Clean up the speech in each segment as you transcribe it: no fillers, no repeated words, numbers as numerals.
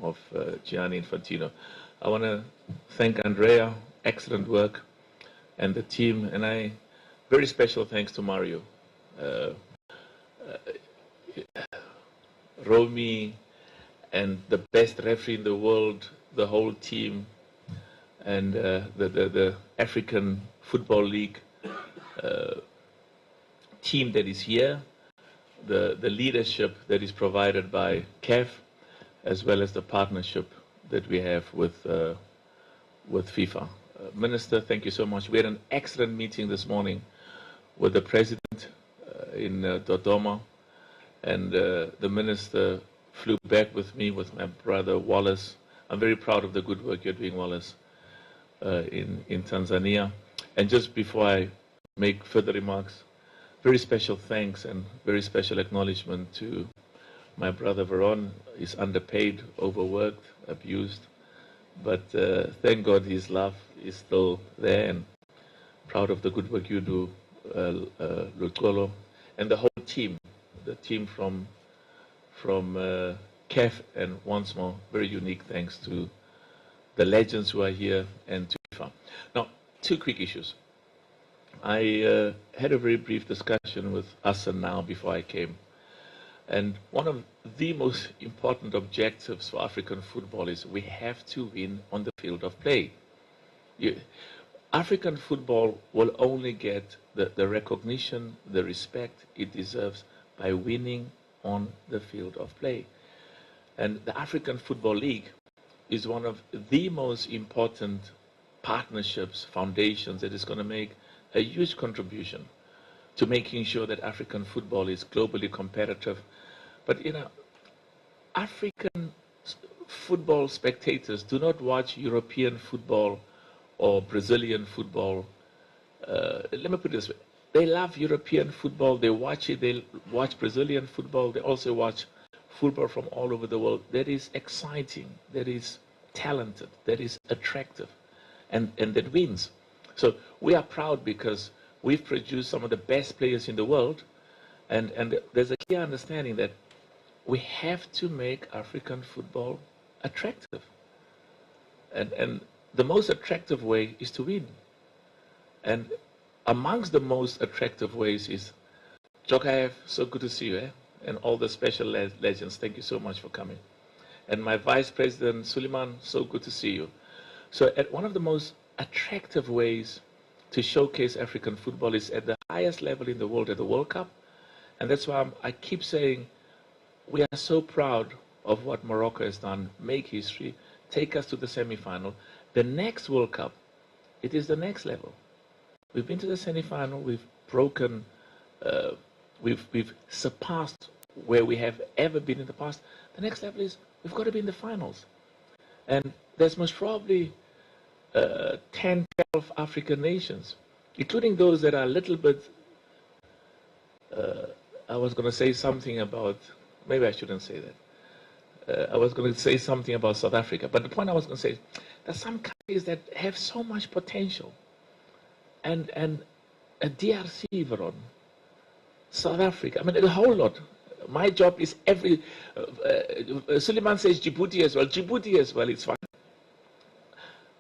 of Gianni Infantino. I want to thank Andrea, excellent work, and the team, and very special thanks to Mario. Romy and the best referee in the world, the whole team, and the African Football League team that is here, the leadership that is provided by CAF, as well as the partnership that we have with FIFA. Minister, thank you so much. We had an excellent meeting this morning with the President in Dodoma, and the Minister flew back with me, with my brother Wallace. I'm very proud of the good work you're doing, Wallace, in Tanzania. And just before I make further remarks, very special thanks and very special acknowledgement to my brother Veron. He's underpaid, overworked, abused, but thank God his love is still there, and proud of the good work you do, Luxolo, and the whole team, the team from CAF, and once more, very unique thanks to the legends who are here and to FIFA. Now, two quick issues. I had a very brief discussion with Hassan now before I came, and one of the most important objectives for African football is we have to win on the field of play. African football will only get the recognition, the respect it deserves by winning on the field of play. And the African Football League is one of the most important partnerships, foundations that is going to make a huge contribution to making sure that African football is globally competitive. But, you know, African football spectators do not watch European football or Brazilian football. Let me put it this way. They love European football. They watch it. They watch Brazilian football. They also watch football from all over the world. That is exciting. That is talented. That is attractive. And that wins. So we are proud because we've produced some of the best players in the world. And there's a clear understanding that we have to make African football attractive. And the most attractive way is to win. And amongst the most attractive ways is, Jokaev, so good to see you, and all the special legends. Thank you so much for coming. And my Vice President, Suleiman, so good to see you. So one of the most attractive ways to showcase African football is at the highest level in the world, at the World Cup. And that's why I keep saying we are so proud of what Morocco has done, make history, take us to the semi-final. The next World Cup, it is the next level. We've been to the semi-final, we've broken, we've surpassed where we have ever been in the past. The next level is we've got to be in the finals. And there's most probably 10, 12 African nations, including those that are a little bit, I was going to say something about, maybe I shouldn't say that. I was going to say something about South Africa, but the point I was going to say is there's some countries that have so much potential. And a DRC, Veron, South Africa, I mean, a whole lot. My job is Suleiman says Djibouti as well. Djibouti as well, it's fine.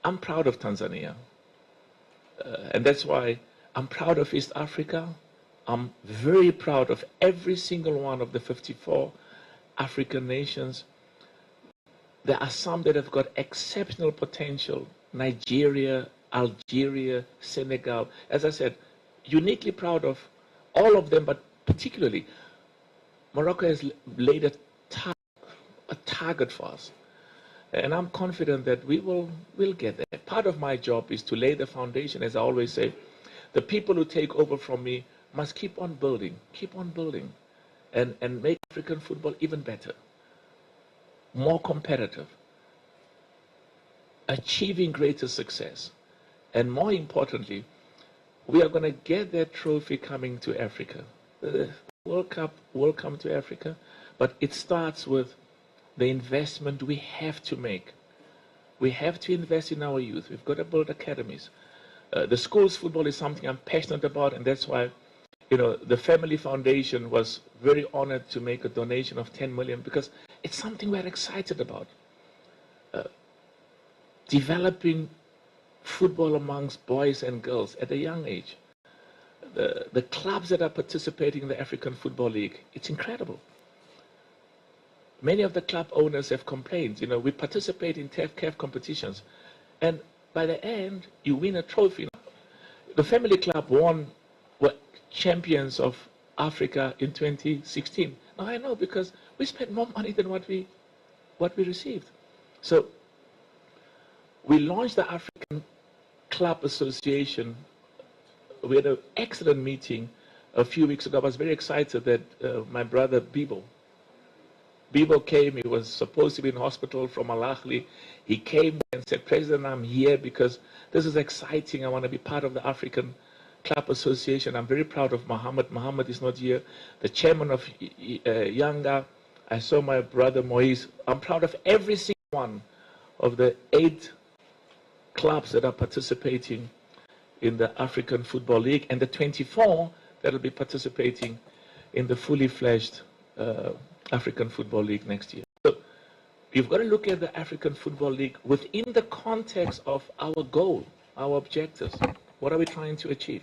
I'm proud of Tanzania. And that's why I'm proud of East Africa. I'm very proud of every single one of the 54 African nations. There are some that have got exceptional potential. Nigeria, Algeria, Senegal. As I said, uniquely proud of all of them, but particularly Morocco has laid a target for us. And I'm confident that we'll get there. Part of my job is to lay the foundation, as I always say. The people who take over from me must keep on building, and make African football even better, more competitive, achieving greater success. And more importantly, we are going to get that trophy coming to Africa. The World Cup will come to Africa, but it starts with the investment we have to make. We have to invest in our youth. We've got to build academies. The schools football is something I'm passionate about, and that's why, you know, the Family Foundation was very honored to make a donation of 10 million because it's something we're excited about. developing football amongst boys and girls at a young age. The clubs that are participating in the African Football League, it's incredible. Many of the club owners have complained, we participate in CAF competitions, and by the end, you win a trophy. The family club were champions of Africa in 2016. Now I know because we spent more money than what we received. So we launched the African Club Association. We had an excellent meeting a few weeks ago. I was very excited that my brother Bibo came. He was supposed to be in hospital from Al-Ahly. He came and said, President, I'm here because this is exciting. I want to be part of the African Club Association. I'm very proud of Mohammed. Mohammed is not here. The chairman of Yanga. I saw my brother Moise. I'm proud of every single one of the 8 clubs that are participating in the African Football League and the 24 that will be participating in the fully fledged African Football League next year. So you've got to look at the African Football League within the context of our goal, our objectives. What are we trying to achieve?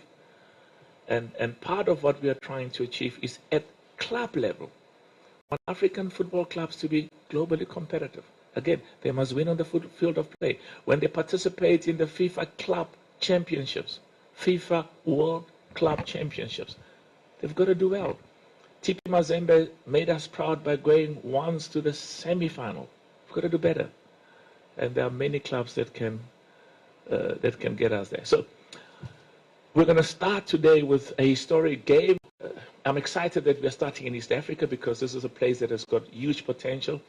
And part of what we are trying to achieve is at club level. Want African football clubs to be globally competitive. Again, they must win on the field of play. When they participate in the FIFA Club Championships, FIFA World Club Championships, they've got to do well. TP Mazembe made us proud by going once to the semi-final. We've got to do better. And there are many clubs that can get us there. So we're going to start today with a historic game. I'm excited that we're starting in East Africa because this is a place that has got huge potential.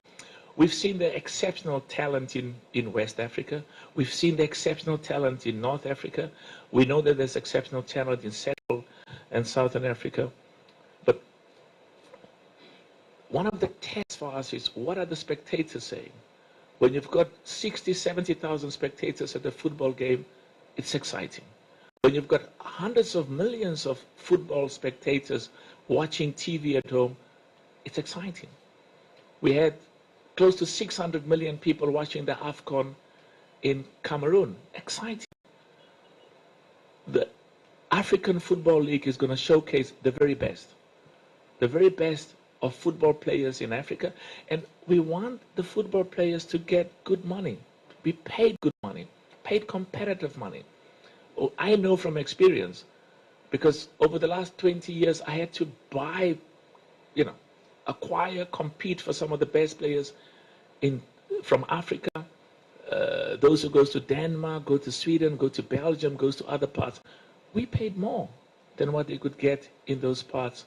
We've seen the exceptional talent in West Africa. We've seen the exceptional talent in North Africa. We know that there's exceptional talent in Central and Southern Africa. But one of the tests for us is, what are the spectators saying? When you've got 60, 70,000 spectators at a football game, it's exciting. When you've got hundreds of millions of football spectators watching TV at home, it's exciting. We had close to 600 million people watching the AFCON in Cameroon. Exciting. The African Football League is going to showcase the very best of football players in Africa. And we want the football players to get good money, be paid good money, paid competitive money. I know from experience, because over the last 20 years, I had to buy, acquire, compete for some of the best players from Africa. Those who goes to Denmark, go to Sweden, go to Belgium, goes to other parts. We paid more than what they could get in those parts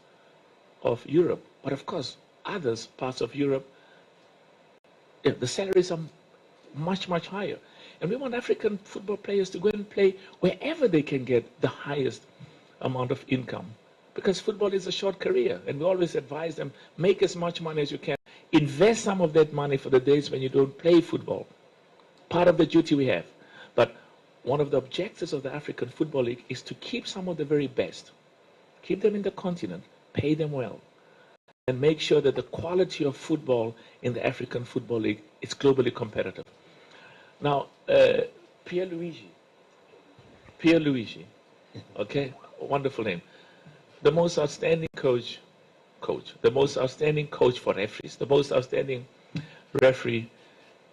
of Europe. But of course, others parts of Europe, the salaries are much, much higher. And we want African football players to go and play wherever they can get the highest amount of income. Because football is a short career, and we always advise them, make as much money as you can. Invest some of that money for the days when you don't play football. Part of the duty we have. But one of the objectives of the African Football League is to keep some of the very best. Keep them in the continent, pay them well, and make sure that the quality of football in the African Football League is globally competitive. Now, Pierluigi, okay, wonderful name. The most outstanding coach, the most outstanding coach for referees, the most outstanding referee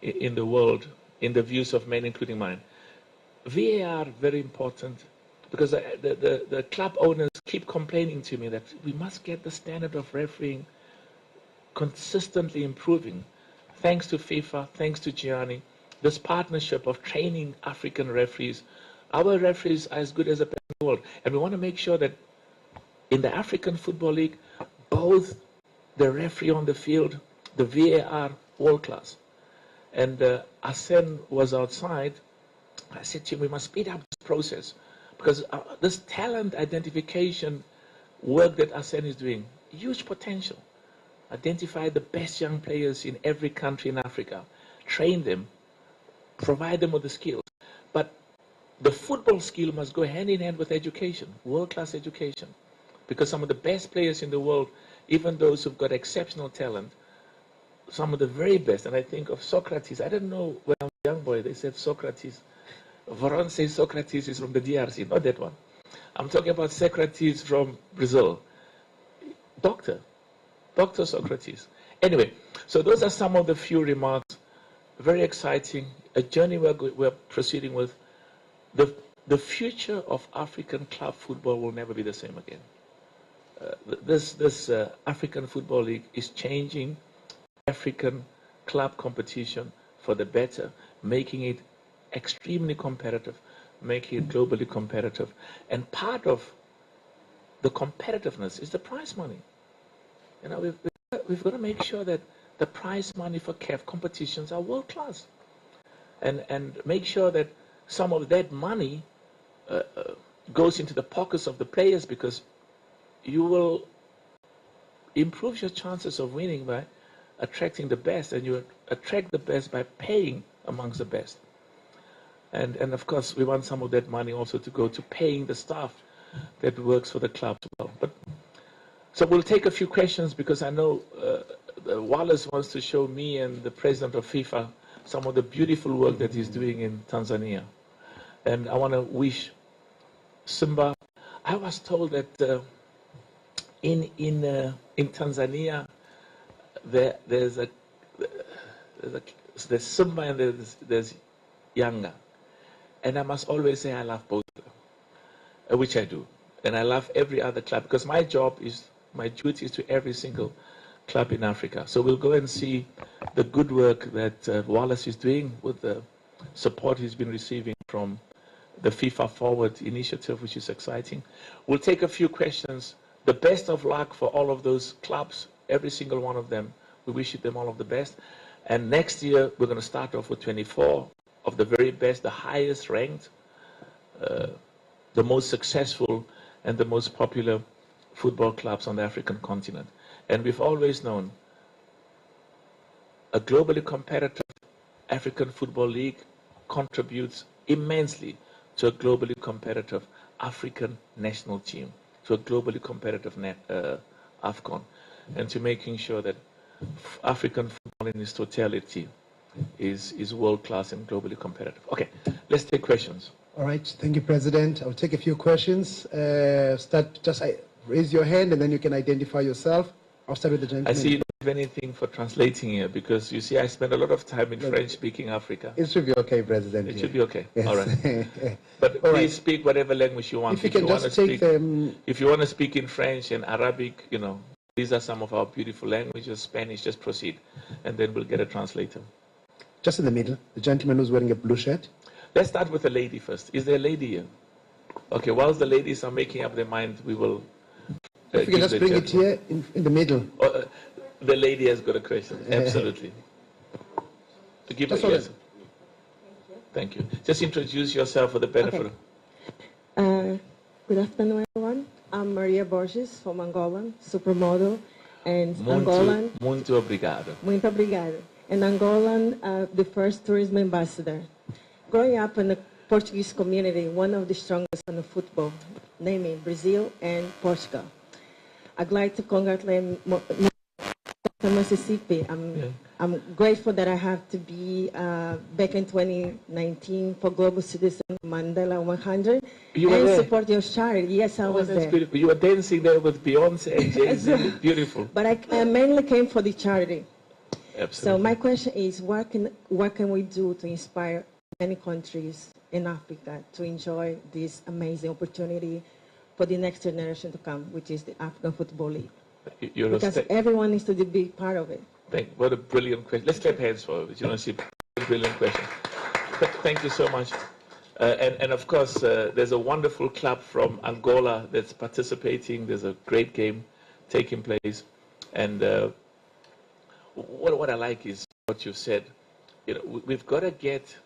in the world, in the views of many, including mine. VAR, very important, because the club owners keep complaining to me that we must get the standard of refereeing consistently improving. Thanks to FIFA, thanks to Gianni, this partnership of training African referees. Our referees are as good as the best in the world. And we want to make sure that in the African Football League, both the referee on the field, the VAR, world class. And Arsene was outside. I said to him, we must speed up this process, because this talent identification work that Arsene is doing, huge potential. Identify the best young players in every country in Africa, train them, provide them with the skills. But the football skill must go hand in hand with education, world-class education. Because some of the best players in the world, even those who've got exceptional talent, some of the very best, and I think of Socrates. I don't know, when I was a young boy, they said Socrates. Varon says Socrates is from the DRC, not that one. I'm talking about Socrates from Brazil. Dr. Socrates. Anyway, so those are some of the few remarks. Very exciting. A journey we're proceeding with. The future of African club football will never be the same again. This African Football League is changing African club competition for the better, making it extremely competitive, making it globally competitive. And part of the competitiveness is the prize money. You know, we've got to make sure that the prize money for CAF competitions are world class, and make sure that some of that money goes into the pockets of the players, because you will improve your chances of winning by attracting the best, and you attract the best by paying amongst the best. And of course, we want some of that money also to go to paying the staff that works for the club as well. But so we'll take a few questions, because I know Wallace wants to show me and the president of FIFA some of the beautiful work that he's doing in Tanzania. And I want to wish Simba. I was told that in Tanzania there's Simba and there's Yanga, and I must always say I love both of them, which I do, and I love every other club, because my duty is to every single club in Africa. So we'll go and see the good work that Wallace is doing with the support he's been receiving from the FIFA Forward initiative, which is exciting. We'll take a few questions. The best of luck for all of those clubs, every single one of them. We wish them all of the best. And next year, we're going to start off with 24 of the very best, the highest ranked, the most successful, and the most popular football clubs on the African continent. And we've always known a globally competitive African Football League contributes immensely to a globally competitive African national team, to a globally competitive AFCON, and to making sure that African football in its totality is world-class and globally competitive. Okay, let's take questions. All right, thank you, President. I'll take a few questions. Raise your hand, and then you can identify yourself. I'll start with the gentleman. I see you don't have anything for translating here, because you see I spend a lot of time in French-speaking Africa. It should be okay, President. It should be okay. Yes. All right. But please speak whatever language you want. If you can just take them. If you want to speak in French and Arabic, you know, these are some of our beautiful languages. Spanish, just proceed, and then we'll get a translator. Just in the middle, the gentleman who's wearing a blue shirt. Let's start with the lady first. Is there a lady here? Okay, whilst the ladies are making up their mind, we will... if you can just bring it here in the middle. The lady has got a question. Absolutely. To give it, yes. Thank you. Just introduce yourself for the benefit. Okay. Good afternoon, everyone. I'm Maria Borges from Angola, supermodel, and Angolan. Muito obrigado. Muito obrigada. And Angolan, the first tourism ambassador. Growing up in the Portuguese community, one of the strongest in the football, namely Brazil and Portugal. I'd like to congratulate Mississippi. I'm grateful that I have to be back in 2019 for Global Citizen Mandela 100 and support your charity. Yes, I was there. Beautiful. You were dancing there with Beyonce and Jay-Z. Beautiful. But I mainly came for the charity. Absolutely. So my question is, what can we do to inspire many countries in Africa to enjoy this amazing opportunity for the next generation to come, which is the African Football League? Because everyone needs to be part of it. What a brilliant question. Let's clap hands for it. You know, see, brilliant question. Thank you so much. And of course, there's a wonderful club from Angola that's participating. There's a great game taking place. And what I like is what you said. You know, we've got to get,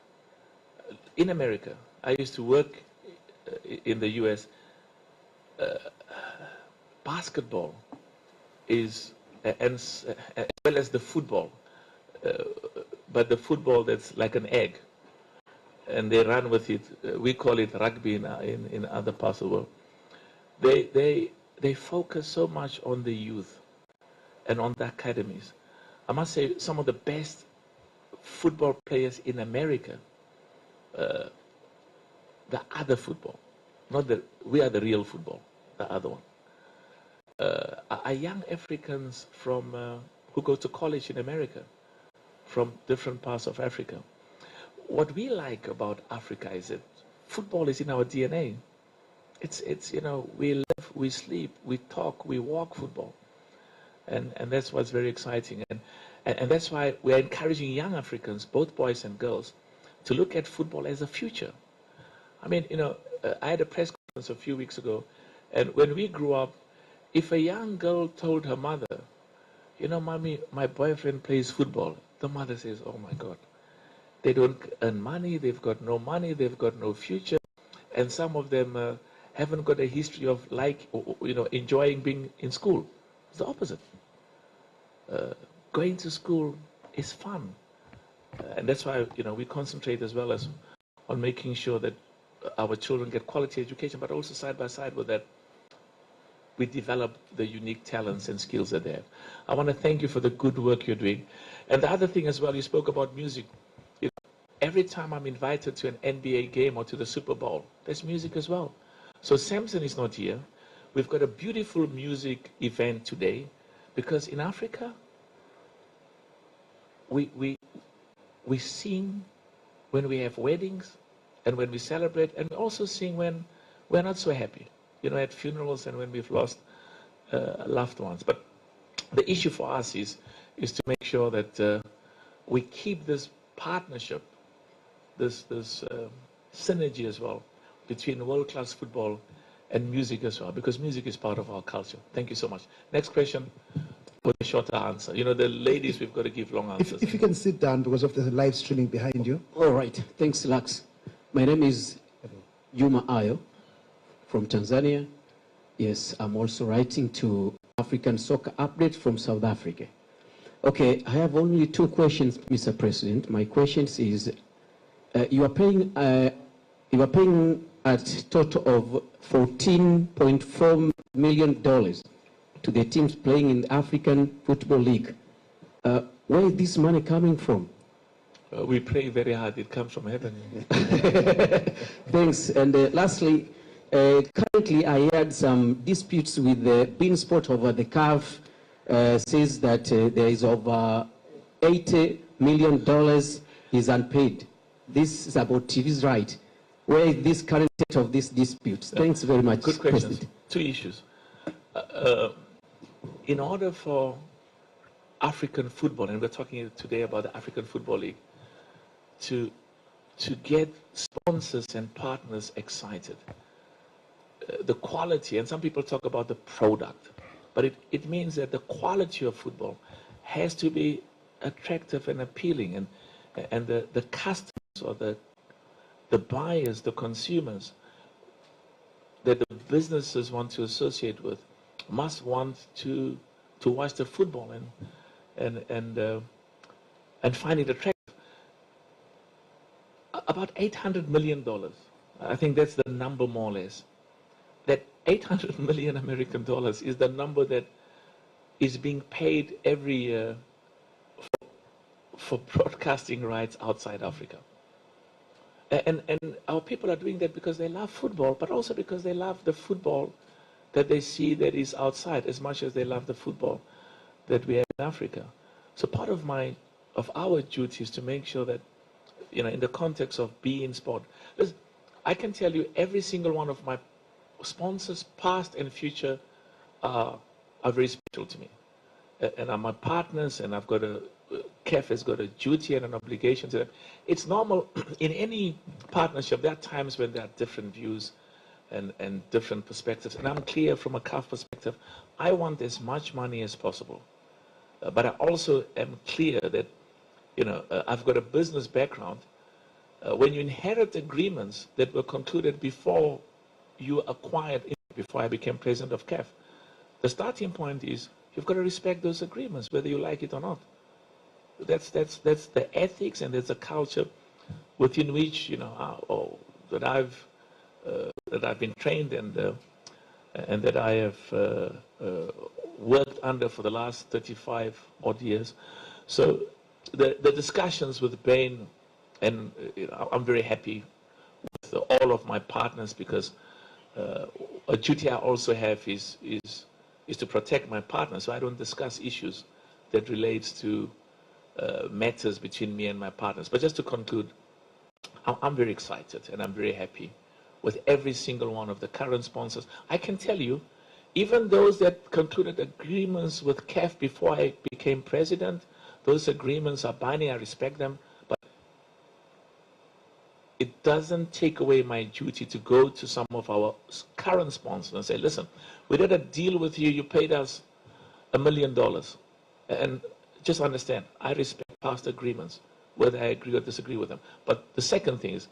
in America, I used to work in the US, basketball is, as well as the football, but the football that's like an egg, and they run with it. We call it rugby in other parts of the world. They focus so much on the youth and on the academies, I must say, some of the best football players in America, the other football, not the, we are the real football, the other one, are young Africans from, who go to college in America, from different parts of Africa. What we like about Africa is that football is in our DNA. It's you know, we live, we sleep, we talk, we walk football. And that's what's very exciting. And that's why we're encouraging young Africans, both boys and girls, to look at football as a future. I mean, you know, I had a press conference a few weeks ago, and when we grew up, if a young girl told her mother, you know, mommy, my boyfriend plays football, the mother says, oh my God, they don't earn money, they've got no money, they've got no future, and some of them haven't got a history of you know, enjoying being in school. It's the opposite. Going to school is fun, and that's why, you know, we concentrate as well as on making sure that our children get quality education, but also side by side with that, we develop the unique talents and skills that they have. I want to thank you for the good work you're doing. And the other thing as well, you spoke about music. You know, every time I'm invited to an NBA game or to the Super Bowl, there's music as well. So Samson is not here. We've got a beautiful music event today, because in Africa, we sing when we have weddings and when we celebrate, and we also sing when we're not so happy, you know, at funerals and when we've lost loved ones. But the issue for us is to make sure that we keep this partnership, this synergy as well between world-class football and music as well, because music is part of our culture. Thank you so much. Next question with a shorter answer. You know, the ladies, we've got to give long answers. If you can sit down because of the live streaming behind you. All right. Thanks, Lux. My name is Juma Ayo from Tanzania. Yes, I'm also writing to African Soccer Update from South Africa. Okay, I have only two questions, Mr. President. My questions is, you are paying a total of $14.4 million to the teams playing in the African Football League. Where is this money coming from? We pray very hard. It comes from heaven. Thanks. And lastly, currently I had some disputes with the Beansport over the CAF. Says that there is over $80 million is unpaid. This is about TV's right. Where is this current state of this dispute? Thanks very much. Good questions. President. Two issues. In order for African football, and we're talking today about the African Football League, to get sponsors and partners excited, the quality, and some people talk about the product, but it means that the quality of football has to be attractive and appealing, and the customers or the buyers, the consumers that the businesses want to associate with must want to watch the football and find it attractive. About $800 million, I think that's the number more or less. That 800 million American dollars is the number that is being paid every year for broadcasting rights outside Africa. And our people are doing that because they love football, but also because they love the football that they see that is outside as much as they love the football that we have in Africa. So part of our duty is to make sure that, you know, in the context of being sport, I can tell you every single one of my sponsors, past and future, are very special to me, and are my partners, and I've got CAF has got a duty and an obligation to them. It's normal in any partnership. There are times when there are different views and different perspectives, and I'm clear from a CAF perspective, I want as much money as possible, but I also am clear that, you know, I've got a business background. When you inherit agreements that were concluded before you acquired, before I became president of CAF, the starting point is you've got to respect those agreements, whether you like it or not. That's the ethics, and there's a culture within which, you know, that I've been trained and that I have worked under for the last 35 odd years. So the discussions with Bain, and I'm very happy with all of my partners, because a duty I also have is to protect my partners, so I don't discuss issues that relates to matters between me and my partners. But just to conclude, I'm very excited and I'm very happy with every single one of the current sponsors. I can tell you, even those that concluded agreements with CAF before I became president, those agreements are binding, I respect them, but it doesn't take away my duty to go to some of our current sponsors and say, listen, we did a deal with you, you paid us $1 million. And just understand, I respect past agreements, whether I agree or disagree with them. But the second thing is,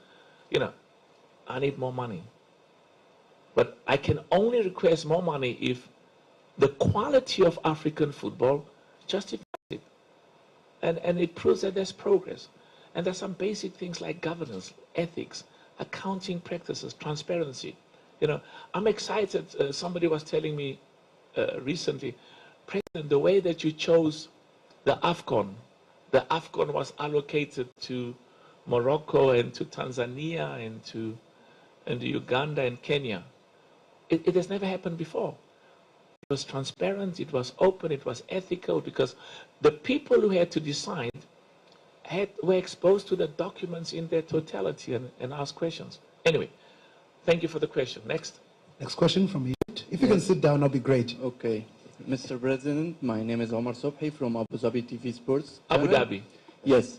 I need more money. But I can only request more money if the quality of African football justifies it. And it proves that there's progress. And there's some basic things like governance, ethics, accounting practices, transparency. I'm excited. Somebody was telling me recently, President, the way that you chose the AFCON was allocated to Morocco and to Tanzania and to Uganda and Kenya. It has never happened before. It was transparent, it was open, it was ethical, because the people who had to decide were exposed to the documents in their totality and asked questions. Anyway, thank you for the question. Next. Next question from Egypt. If you can sit down, that'll be great. Okay. Mr. President, my name is Omar Sobhi from Abu Dhabi TV Sports. Abu Dhabi. Yes.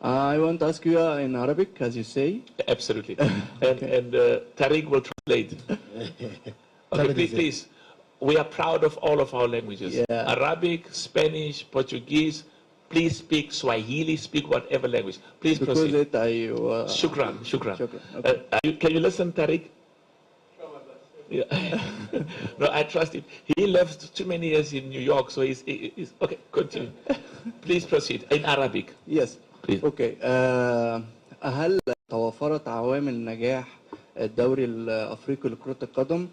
I want to ask you in Arabic, as you say. Absolutely. and Tariq will translate. Okay, please. We are proud of all of our languages. Yeah. Arabic, Spanish, Portuguese. Please speak Swahili, speak whatever language. Please proceed. Shukran. Okay. Can you listen, Tariq? Yeah. No, I trust him. He lived too many years in New York, so he's okay. Continue. Please proceed in Arabic. Yes. Please. Okay. هل توفرت عوامل نجاح الدوري الأفريقي لكرة القدم،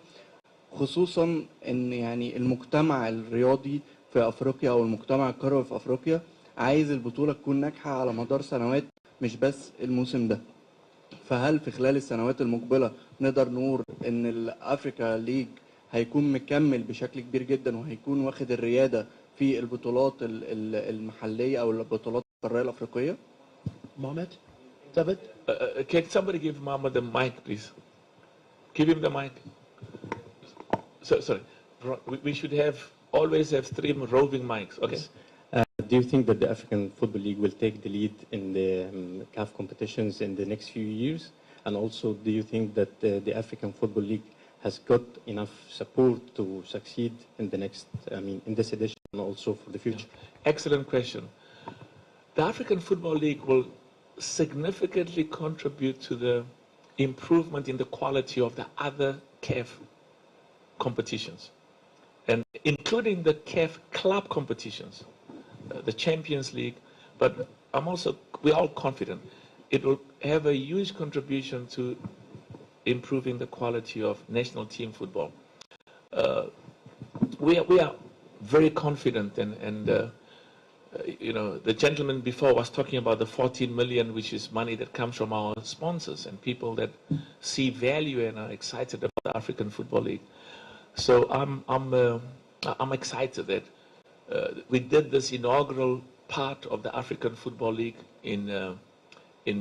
خصوصا إن يعني المجتمع الرياضي في أفريقيا أو المجتمع الكروي في أفريقيا عايز البطولة تكون ناجحة على مدار سنوات مش بس الموسم ده؟ فهل في خلال السنوات المقبلة نقدر نقول إن الأفريكا ليج هيكون مكمل بشكل كبير جدا وهيكون واخد الريادة في البطولات المحلية أو البطولات القارية الأفريقية؟ Mohammed? David? Can somebody give Mohammed the mic, please? Give him the mic. Sorry. We should always have 3 roving mics. Okay. Do you think that the African Football League will take the lead in the CAF competitions in the next few years? And also, do you think that the African Football League has got enough support to succeed in the next, in this edition and also for the future? Excellent question. The African Football League will significantly contribute to the improvement in the quality of the other CAF competitions, and including the CAF club competitions, the Champions League. But we're all confident it will have a huge contribution to improving the quality of national team football. We are very confident, and the gentleman before was talking about the 14 million, which is money that comes from our sponsors and people that see value and are excited about the African Football League. So I'm excited that we did this inaugural part of the African Football League in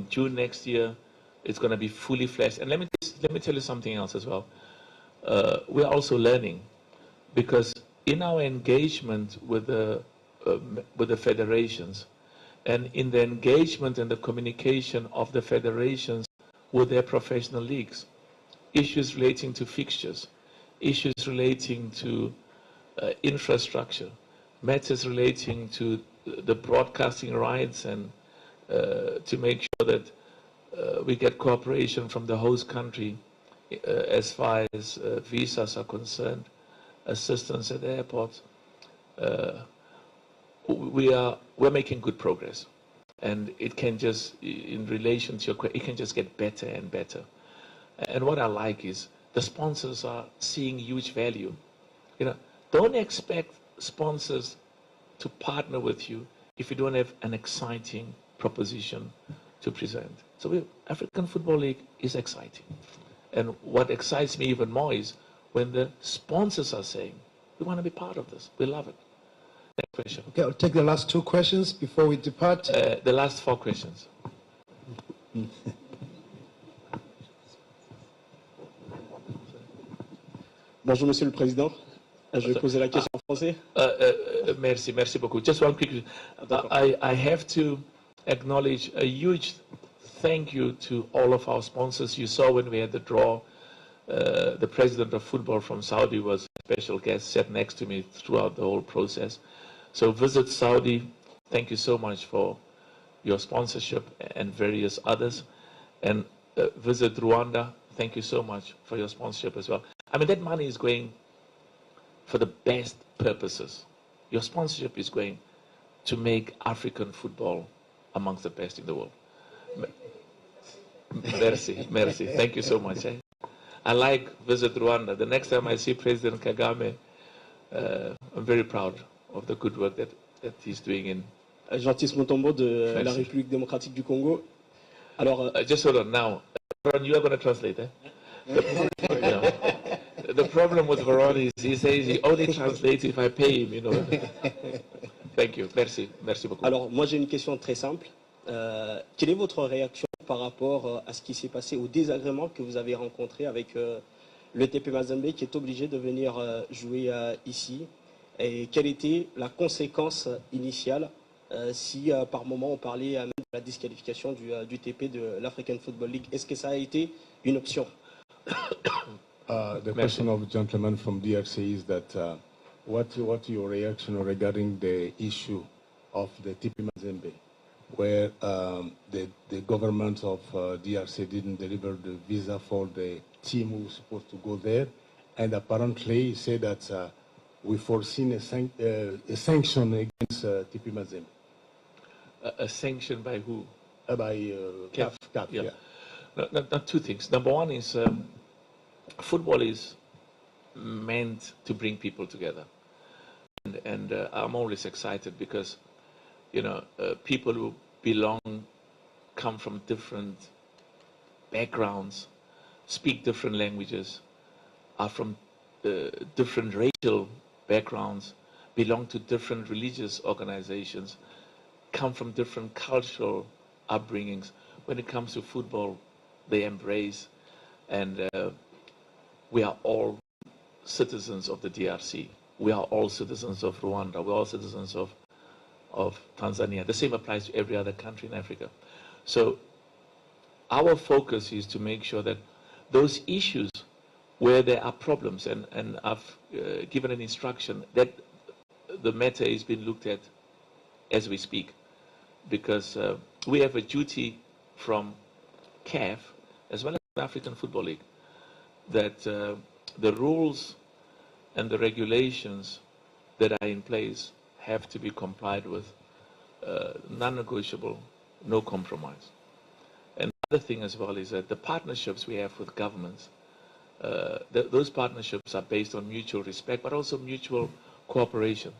June next year. It's going to be fully fledged. And let me tell you something else as well. We're also learning, because in our engagement with the federations, and in the engagement and the communication of the federations with their professional leagues, issues relating to fixtures, issues relating to infrastructure, matters relating to the broadcasting rights, and to make sure that we get cooperation from the host country as far as visas are concerned, assistance at the airports. We're making good progress, and it can just, in relation to your question, it can just get better and better. And what I like is the sponsors are seeing huge value. Don't expect sponsors to partner with you if you don't have an exciting proposition to present. So African Football League is exciting. And what excites me even more is when the sponsors are saying, we want to be part of this. We love it. Next question. Okay, I'll take the last 2 questions before we depart. The last 4 questions. Bonjour, Monsieur le Président. Je vais poser la question en français. Merci beaucoup. Just one quick. I have to acknowledge a huge thank you to all of our sponsors. You saw when we had the draw, the president of football from Saudi was a special guest, sat next to me throughout the whole process. So Visit Saudi, thank you so much for your sponsorship and various others. And Visit Rwanda, thank you so much for your sponsorship as well. I mean, that money is going for the best purposes. Your sponsorship is going to make African football amongst the best in the world. Merci. Thank you so much. I like Visit Rwanda. The next time I see President Kagame, I'm very proud of the good work that he's doing in. Jean-Baptiste Montombo de la République démocratique du Congo. Alors, just hold on now. You are going to translate, eh? The problem with Veron is he says he only translates if I pay him, you know. Thank you. Merci beaucoup. Alors, moi j'ai une question très simple. Quelle est votre réaction par rapport à ce qui s'est passé, au désagrément que vous avez rencontré avec le TP Mazembe qui est obligé de venir jouer ici? Et quelle était la conséquence initiale si par moment on parlait même de la disqualification du TP de l'African Football League? Est-ce que ça a été une option? The question of the gentleman from DRC is that what your reaction regarding the issue of the TP Mazembe, where the government of DRC didn't deliver the visa for the team who was supposed to go there, and apparently he said that we foreseen a sanction against TP Mazembe. A sanction by who? By CAF. Yeah. No, 2 things. Number one is football is meant to bring people together. And I'm always excited because, you know, people who come from different backgrounds, speak different languages, are from different racial backgrounds, belong to different religious organizations, come from different cultural upbringings. When it comes to football, they embrace, and we are all citizens of the DRC. We are all citizens of Rwanda. We're all citizens of Tanzania. The same applies to every other country in Africa. So our focus is to make sure that those issues where there are problems, and I've given an instruction that the matter is being looked at as we speak, because we have a duty from CAF as well as the African Football League that the rules and the regulations that are in place have to be complied with, non-negotiable, no compromise. And the other thing as well is that the partnerships we have with governments, those partnerships are based on mutual respect, but also mutual cooperation.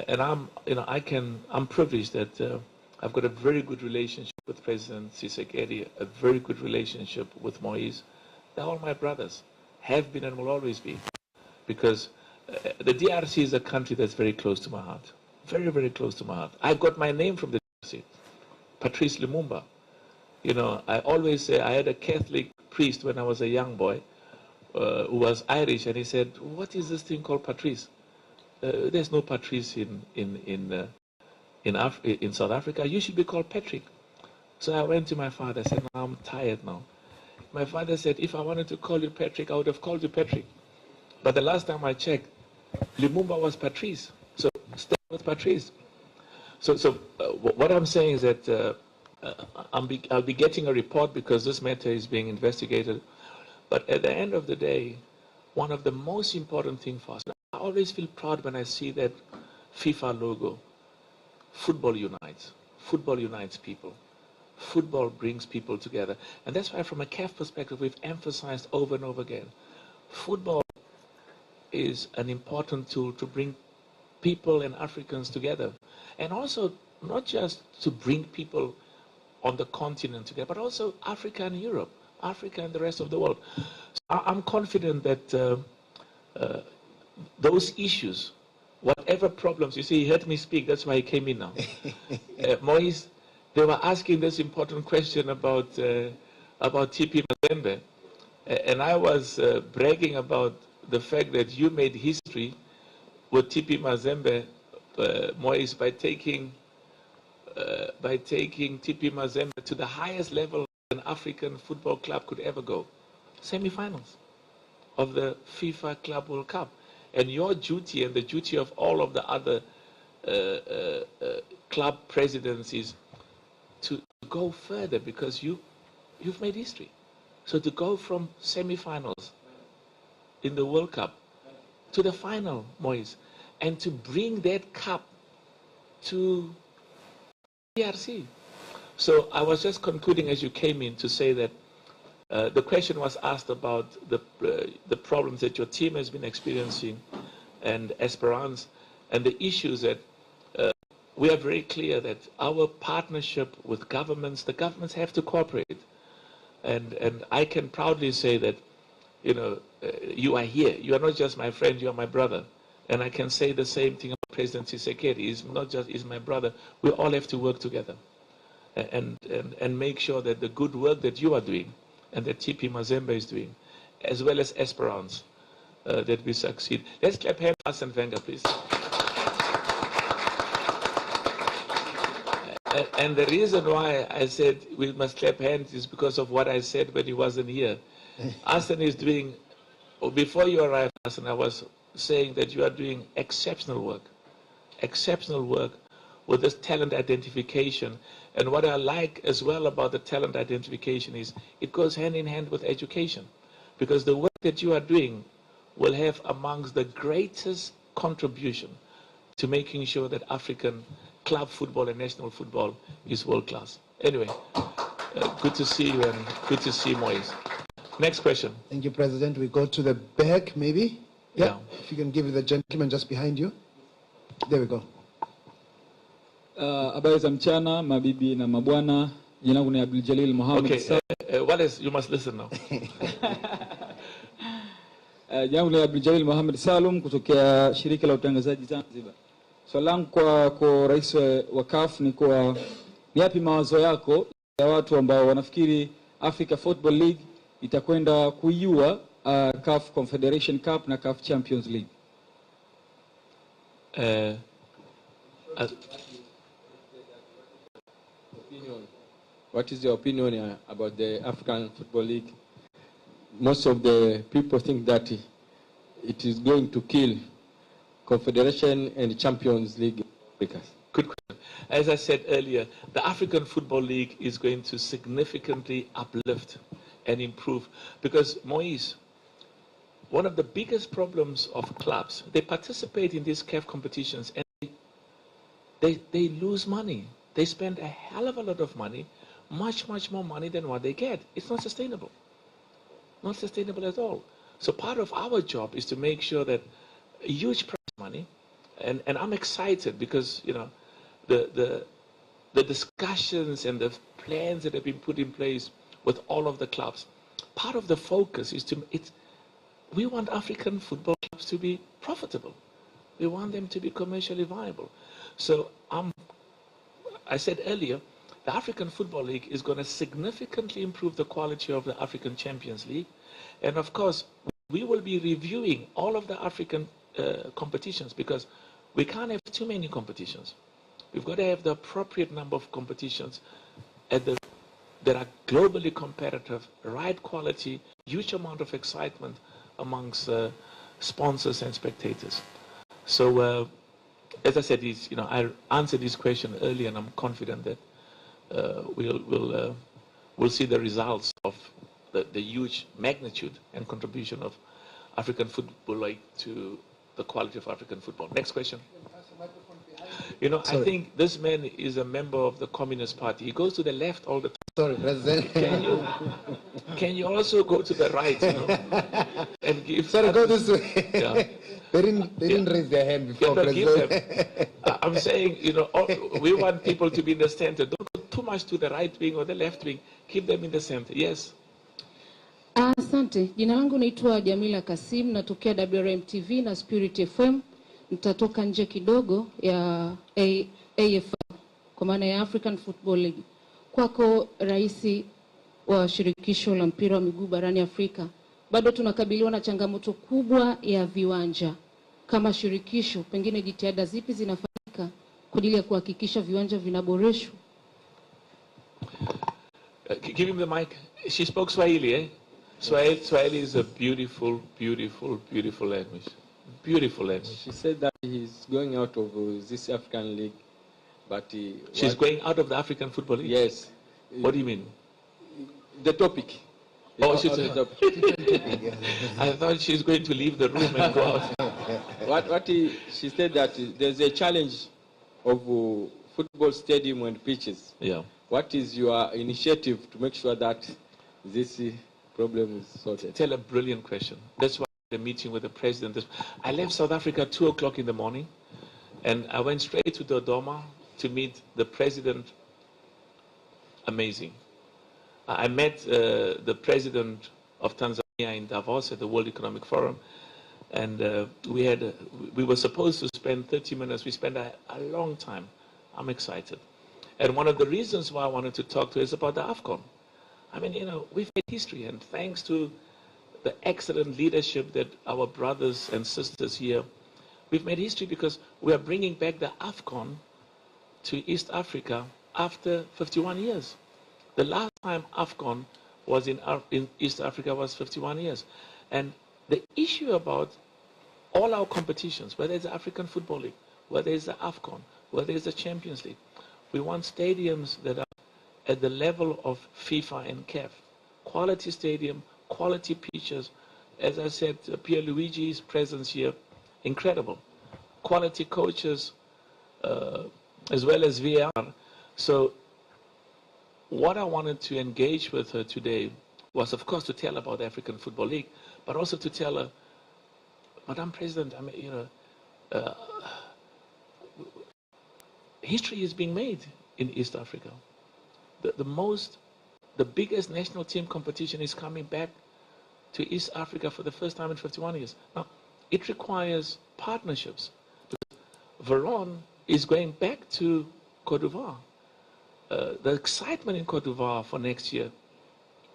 And I'm privileged that I've got a very good relationship with President Tshisekedi, a very good relationship with Moise. They're all my brothers, have been and will always be, because the DRC is a country that's very close to my heart, very, very close to my heart. I got my name from the DRC, Patrice Lumumba. You know, I always say I had a Catholic priest when I was a young boy who was Irish, and he said, "What is this thing called Patrice? There's no Patrice in South Africa. You should be called Patrick." So I went to my father. I said, "No, I'm tired now." My father said, "If I wanted to call you Patrick, I would have called you Patrick. But the last time I checked, Lumumba was Patrice. So stay with Patrice." So what I'm saying is that I'll be getting a report because this matter is being investigated. But at the end of the day, one of the most important things for us, I always feel proud when I see that FIFA logo. Football unites. Football unites people. Football brings people together. And that's why from a CAF perspective, we've emphasized over and over again, football is an important tool to bring people and Africans together. And also not just to bring people on the continent together, but also Africa and Europe, Africa and the rest of the world. So I'm confident that those issues, whatever problems, you see, he heard me speak, that's why he came in now. Moise, they were asking this important question about TP Mazembe, and I was bragging about the fact that you made history with TP Mazembe, Moise, by taking TP Mazembe to the highest level an African football club could ever go, semi-finals of the FIFA Club World Cup. And your duty and the duty of all of the other club presidents is to go further, because you've made history. So to go from semi-finals in the World Cup to the final, Moise, and to bring that cup to DRC. So I was just concluding as you came in to say that the question was asked about the problems that your team has been experiencing and Esperance, and the issues that we are very clear that our partnership with governments, the governments have to cooperate. And I can proudly say that, you know, you are here. You are not just my friend, you are my brother. And I can say the same thing about President Tshisekedi. He's not just, he's my brother. We all have to work together and make sure that the good work that you are doing and that TP Mazembe is doing, as well as Esperance, that we succeed. Let's clap hands, Arsene Wenger, please. And the reason why I said we must clap hands is because of what I said when he wasn't here. Arsene is doing, before you arrived, Arsene, I was saying that you are doing exceptional work with this talent identification. And what I like as well about the talent identification is it goes hand in hand with education, because the work that you are doing will have amongst the greatest contribution to making sure that African club football and national football is world class. Anyway, good to see you and good to see Moise. Next question. Thank you, President. We go to the back, maybe. Yeah. If you can give the gentleman just behind you. There we go. Habari za mchana, mabibi na mabwana. Jina langu ni Abdul Jalil Mohamed. Okay, what is, you must listen now. Jina langu ni Abdul Jalil Mohamed Salum kutokea shirika la utangazaji Zanzibar. Swali langu kwa rais wa CAF ni kwa ni yapi mawazo yako ya watu ambao wanafikiri Africa Football League itakwenda kuiua CAF Confederation Cup na CAF Champions League? What is your opinion about the African Football League? Most of the people think that it is going to kill Confederation and Champions League. Good question. As I said earlier, the African Football League is going to significantly uplift and improve, because Moise, one of the biggest problems of clubs, they participate in these CAF competitions and they lose money. They spend a hell of a lot of money, much more money than what they get. It's not sustainable. Not sustainable at all. So part of our job is to make sure that a huge prize money, and I'm excited because, you know, the discussions and the plans that have been put in place with all of the clubs, part of the focus is we want African football clubs to be profitable. We want them to be commercially viable. So I said earlier, the African Football League is going to significantly improve the quality of the African Champions League. And of course, we will be reviewing all of the African competitions, because we can't have too many competitions. We've got to have the appropriate number of competitions that are globally competitive, right quality, huge amount of excitement amongst sponsors and spectators. So, as I said, I answered this question earlier, and I'm confident that we'll see the results of the huge magnitude and contribution of African football League to the quality of African football. Next question. I think this man is a member of the Communist Party. He goes to the left all the time. Sorry, President. Can you also go to the right, and give... Sorry, go this way. Yeah. They didn't raise their hand before. Yeah, give them. I'm saying, you know, we want people to be in the center. Don't go too much to the right wing or the left wing. Keep them in the center. Yes. Asante. Jina langu naitwa Jamila Kasim, natokea WRM TV na Spirit FM. Nitatoka nje kidogo ya AFL kwa maana ya African Football League. Kwako Rais wa shirikisho la mpira wa miguu barani Afrika, bado tunakabiliwa na changamoto kubwa ya viwanja. Kama shirikisho, pengine jitihada zipi zinafanyika kwa ajili ya kuhakikisha viwanja vinaboreshwa? Give him the mic. She spoke Swahili, eh? Swahili is a beautiful, beautiful, beautiful language. Beautiful language. She said that he's going out of this African League, but she's going out of the African Football League? Yes. What do you mean? The topic. Oh, she's I thought she's going to leave the room and go out. She said that there's a challenge of football stadium and pitches. Yeah. What is your initiative to make sure that this problem is sorted? Tell a brilliant question. That's why the meeting with the president. I left South Africa at 2 o'clock in the morning, and I went straight to Dodoma to meet the president. Amazing. I met the president of Tanzania in Davos at the World Economic Forum, and we were supposed to spend 30 minutes. We spent a long time. I'm excited. And one of the reasons why I wanted to talk to her is about the AFCON. I mean, you know, we've made history, and thanks to the excellent leadership that our brothers and sisters here, we've made history because we are bringing back the AFCON to East Africa after 51 years. The last time AFCON was in East Africa was 51 years. And the issue about all our competitions, whether it's the African Football League, whether it's the AFCON, whether it's the Champions League, we want stadiums that are at the level of FIFA and CAF. Quality stadium, quality pitches. As I said, Pierluigi's presence here, incredible. Quality coaches, as well as VAR. So what I wanted to engage with her today was, of course, to tell about the African Football League, but also to tell her, Madam President, I mean, you know, history is being made in East Africa. The biggest national team competition is coming back to East Africa for the first time in 51 years. Now, it requires partnerships. Veron is going back to Cote d'Ivoire. The excitement in Cote d'Ivoire for next year,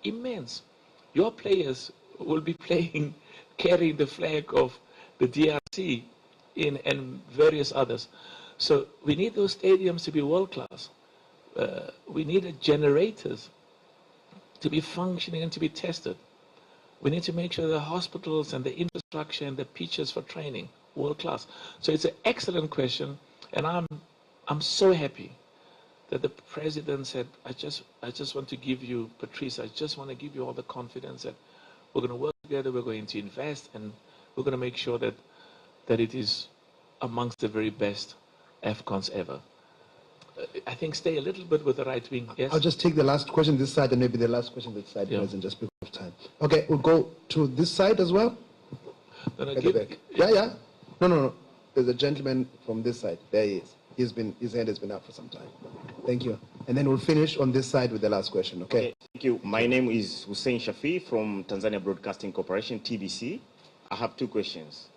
immense. Your players will be playing, carrying the flag of the DRC and various others. So we need those stadiums to be world-class. We need generators to be functioning and to be tested. We need to make sure the hospitals and the infrastructure and the pitches for training, world-class. So it's an excellent question, and I'm so happy that the president said, I just want to give you, Patrice, I just want to give you all the confidence that we're going to work together, we're going to invest, and we're going to make sure that it is amongst the very best AFCONs ever. I think stay a little bit with the right wing. Yes? I'll just take the last question this side and maybe the last question this side, President, just because of time. Okay, we'll go to this side as well. No, At the back. Yeah. No. There's a gentleman from this side. There he is. His hand has been up for some time. Thank you. And then we'll finish on this side with the last question, okay? Thank you. My name is Hussein Shafi from Tanzania Broadcasting Corporation, TBC. I have two questions.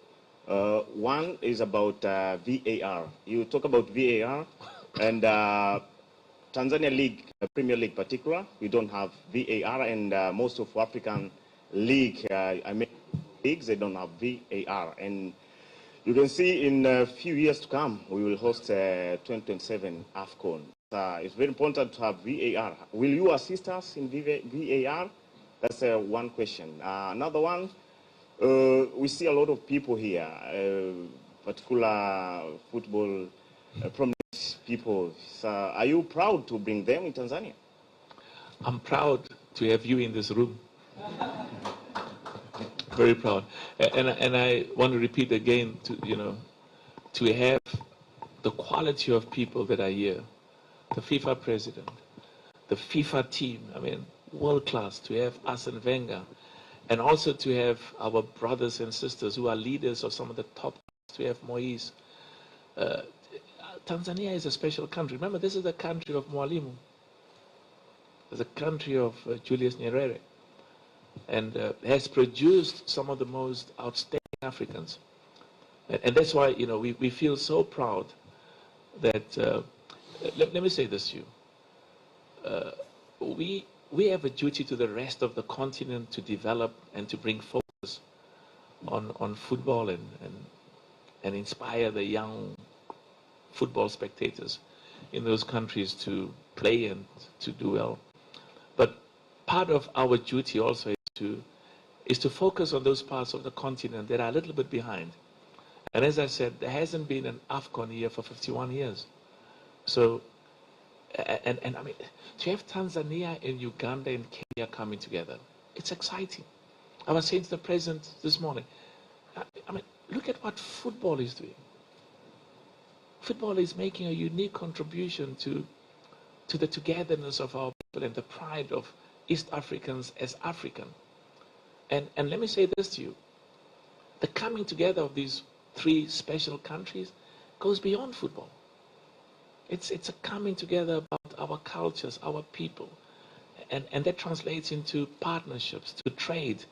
One is about VAR. You talk about VAR, and Tanzania League, Premier League particular, we don't have VAR, and most of African league, leagues, they don't have VAR. And you can see in a few years to come, we will host 2027 AFCON. It's very important to have VAR. Will you assist us in VAR? That's one question. Another one, we see a lot of people here, particular football prominent people. So are you proud to bring them in Tanzania? I'm proud to have you in this room. Very proud. And I want to repeat again, to have the quality of people that are here, the FIFA president, the FIFA team, I mean, world class, to have Arsene Wenger, And also to have our brothers and sisters who are leaders of some of the top, to have Moise. Tanzania is a special country. Remember, this is the country of Mwalimu. It's a country of Julius Nyerere. And has produced some of the most outstanding Africans. And that's why, you know, we feel so proud that, let me say this to you. We have a duty to the rest of the continent to develop and to bring focus on football and inspire the young football spectators in those countries to play and to do well. But part of our duty also is to focus on those parts of the continent that are a little bit behind. And as I said, there hasn't been an AFCON here for 51 years. So, and I mean, to have Tanzania and Uganda and Kenya coming together, it's exciting. I was saying to the president this morning, I mean, look at what football is doing. Football is making a unique contribution to the togetherness of our people and the pride of East Africans as African. And let me say this to you. The coming together of these three special countries goes beyond football. It's a coming together about our cultures, our people. And that translates into partnerships, to trade,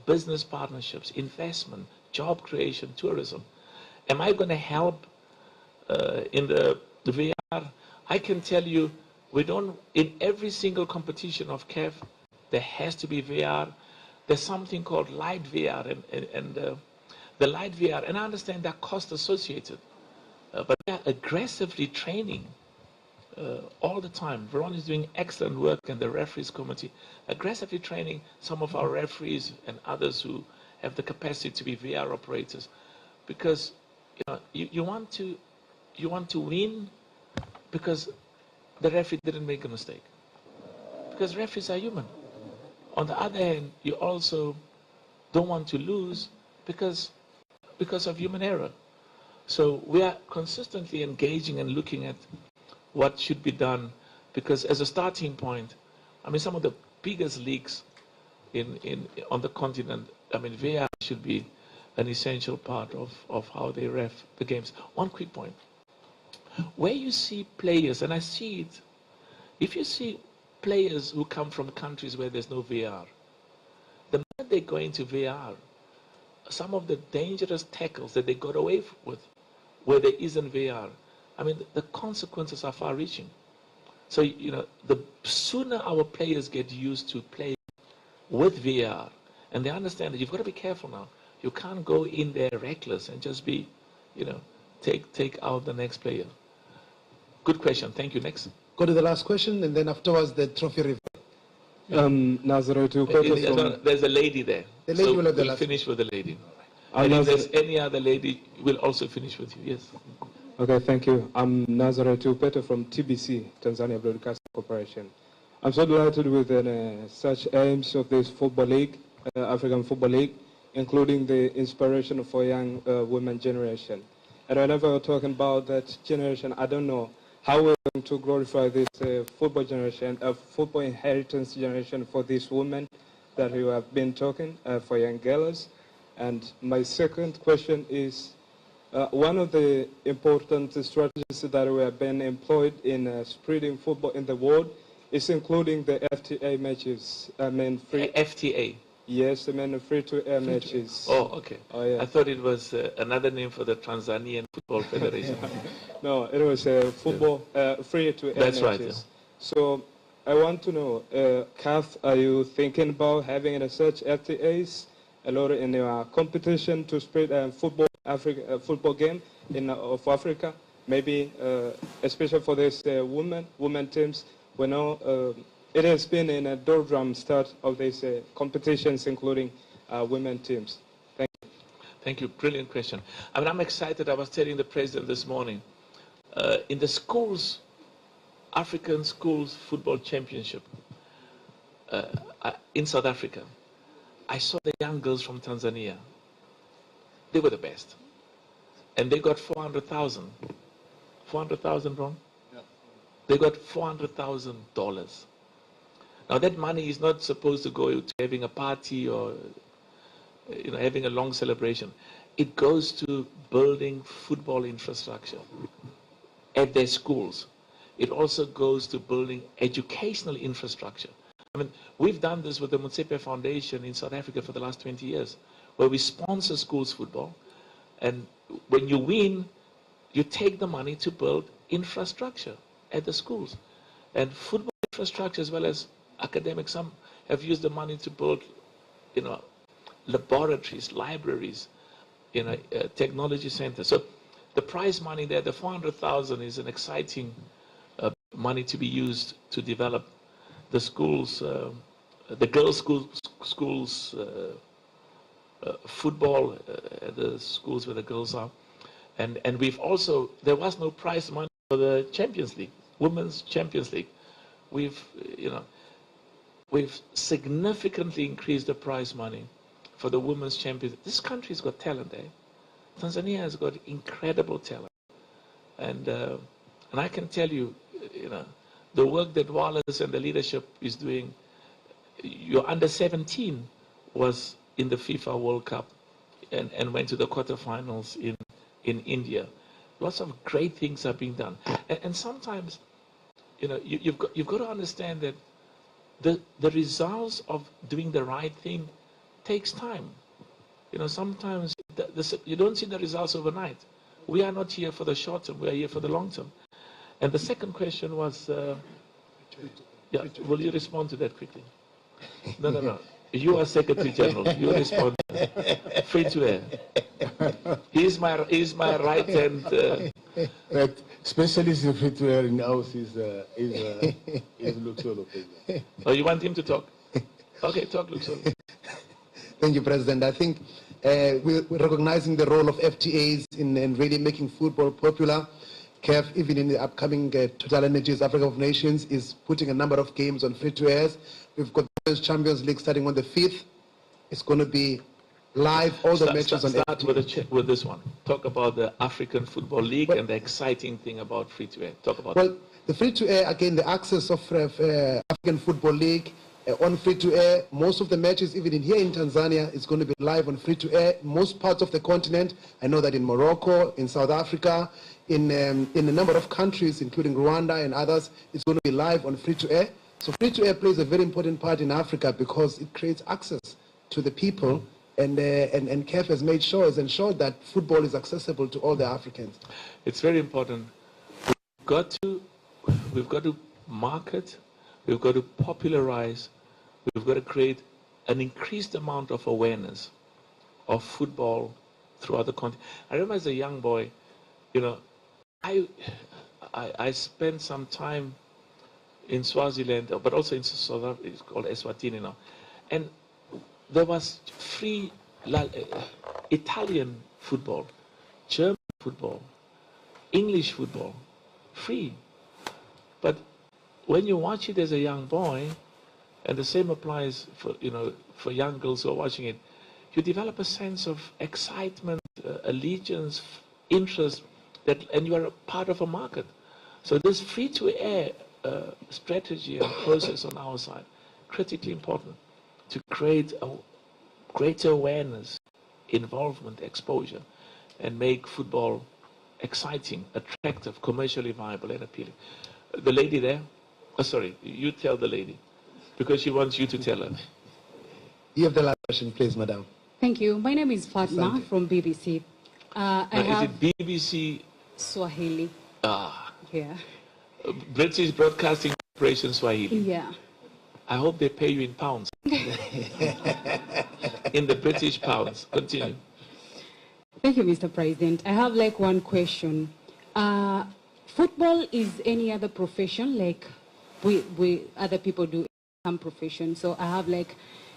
business partnerships, investment, job creation, tourism. Am I going to help in the VR? I can tell you, in every single competition of CAF, there has to be VR. There's something called light VR, and the light VR, and I understand there are costs associated, but they are aggressively training all the time. Veron is doing excellent work, and the referees committee, aggressively training some of our referees and others who have the capacity to be VR operators, because you want to win because the referee didn't make a mistake, because referees are human. On the other hand, you also don't want to lose because of human error. So we are consistently engaging and looking at what should be done, because as a starting point, I mean, some of the biggest leagues on the continent, I mean, VR should be an essential part of how they ref the games. One quick point. Where you see players, and I see it, if you see players who come from countries where there's no VR, the moment they go into VR, some of the dangerous tackles that they got away with, where there isn't VR, I mean, the consequences are far-reaching. So, the sooner our players get used to play with VR, and they understand that you've got to be careful now. You can't go in there reckless and just be, take out the next player. Good question. Thank you. Next. Go to the last question, and then afterwards the trophy review. There's a lady there. The lady will have the we'll last finish with the lady. And if there's any other lady, we'll also finish with you. Yes. Okay, thank you. I'm Nazareth Upete from TBC, Tanzania Broadcasting Corporation. I'm so delighted with such aims of this football league, African Football League, including the inspiration for young women generation. And whenever we're talking about that generation, I don't know how we're going to glorify this football generation, football inheritance generation for these women that you have been talking, for young girls. And my second question is, one of the important strategies that we have been employed in spreading football in the world is including the FTA matches. I mean, free FTA. Yes, I mean free-to-air matches. Oh, okay. Oh, yeah. I thought it was another name for the Tanzanian Football Federation. No, it was football free-to-air matches. That's right. Yeah. So I want to know, CAF, are you thinking about having such FTAs a lot in your competition to spread football game of Africa? Maybe especially for this women teams. We know it has been in a doldrum start of these competitions, including women teams. Thank you. Thank you. Brilliant question. I mean, I'm excited. I was telling the president this morning, in the schools, African Schools Football Championship in South Africa, I saw the young girls from Tanzania. They were the best. And they got 400,000. 400,000, Ron? Yeah. They got $400,000. Now that money is not supposed to go to having a party or having a long celebration. It goes to building football infrastructure at their schools. It also goes to building educational infrastructure. I mean, we've done this with the Motsepe Foundation in South Africa for the last 20 years, where we sponsor schools football. And when you win, you take the money to build infrastructure at the schools. And football infrastructure as well as academics, some have used the money to build, laboratories, libraries, technology centers. So the prize money there, the 400,000, is an exciting money to be used to develop the schools, the girls' schools, football, the schools where the girls are. And we've also, there was no prize money for the Champions League, Women's Champions League. We've significantly increased the prize money for the Women's Champions League. This country's got talent, eh? Tanzania has got incredible talent. And I can tell you, the work that Wallace and the leadership is doing, your under 17 was in the FIFA World Cup and went to the quarterfinals in India. Lots of great things are being done. And sometimes, you've got to understand that the results of doing the right thing takes time. Sometimes you don't see the results overnight. We are not here for the short term, we are here for the long term. And the second question was, will you respond to that quickly? No. You are Secretary General. You respond. Free to air. He's my right hand. But specialist in free to air in house is Luxolo. Oh, you want him to talk? Okay, talk, Luxolo. Thank you, President. I think we're recognizing the role of FTAs in really making football popular. CAF, even in the upcoming Total Energies Africa of Nations, is putting a number of games on free-to-airs. We've got the Champions League starting on the 5th. It's going to be live, all the matches on Start with this one. Talk about the African Football League and the exciting thing about free-to-air. Talk about Well, the free-to-air, again, the access of African Football League on free-to-air. Most of the matches, even here in Tanzania, is going to be live on free-to-air. Most parts of the continent, I know that in Morocco, in South Africa, in a number of countries, including Rwanda and others, it's going to be live on free-to-air. So free-to-air plays a very important part in Africa because it creates access to the people, and CAF has ensured that football is accessible to all the Africans. It's very important. We've got to market, we've got to popularize, we've got to create an increased amount of awareness of football throughout the country. I remember as a young boy, I spent some time in Swaziland, but also in South Africa, it's called Eswatini now. And there was free Italian football, German football, English football, free. But when you watch it as a young boy, and the same applies for young girls who are watching it, you develop a sense of excitement, allegiance, interest, and you are a part of a market. So this free-to-air strategy and process on our side, critically important to create a greater awareness, involvement, exposure, and make football exciting, attractive, commercially viable, and appealing. The lady there, sorry, you tell the lady, because she wants you to tell her. You have the last question, please, madam. Thank you. My name is Fatma from BBC. Is it BBC? Swahili. Yeah. British Broadcasting Corporation Swahili. Yeah. I hope they pay you in pounds. In the British pounds. Continue. Thank you, Mr. President. I have one question. Football is any other profession, like we other people do some profession. So I have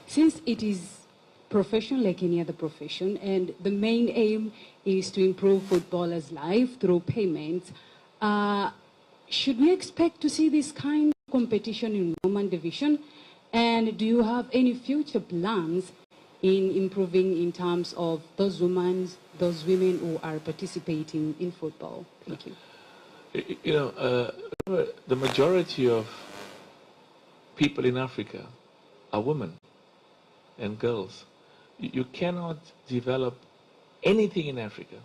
since it is profession like any other profession, and the main aim is to improve footballers' life through payments, should we expect to see this kind of competition in women division? And do you have any future plans in improving in terms of those women who are participating in football? Thank you. The majority of people in Africa are women and girls. You cannot develop anything in Africa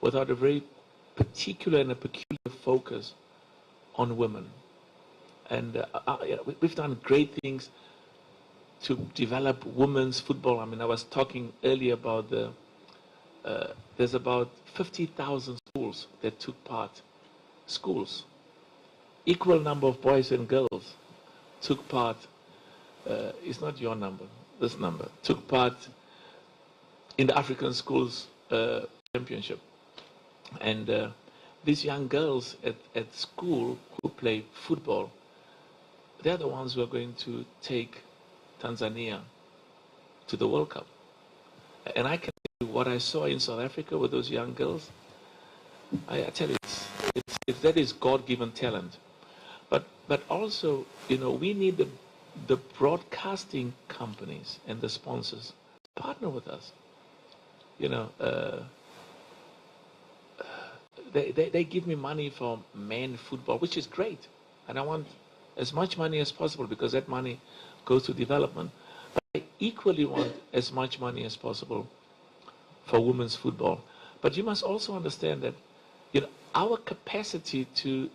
without a very particular and a peculiar focus on women. And we've done great things to develop women's football. I mean, I was talking earlier about there's about 50,000 schools that took part. Schools. Equal number of boys and girls took part. It's not your number, this number. Took part in the African Schools Championship. And these young girls at school who play football, they're the ones who are going to take Tanzania to the World Cup. And I can tell you what I saw in South Africa with those young girls. I tell you, that is God-given talent. But also, you know, we need the broadcasting companies and the sponsors to partner with us. You know, they give me money for men football, which is great. And I want as much money as possible because that money goes to development. But I equally want as much money as possible for women's football. But you must also understand that, you know, our capacity to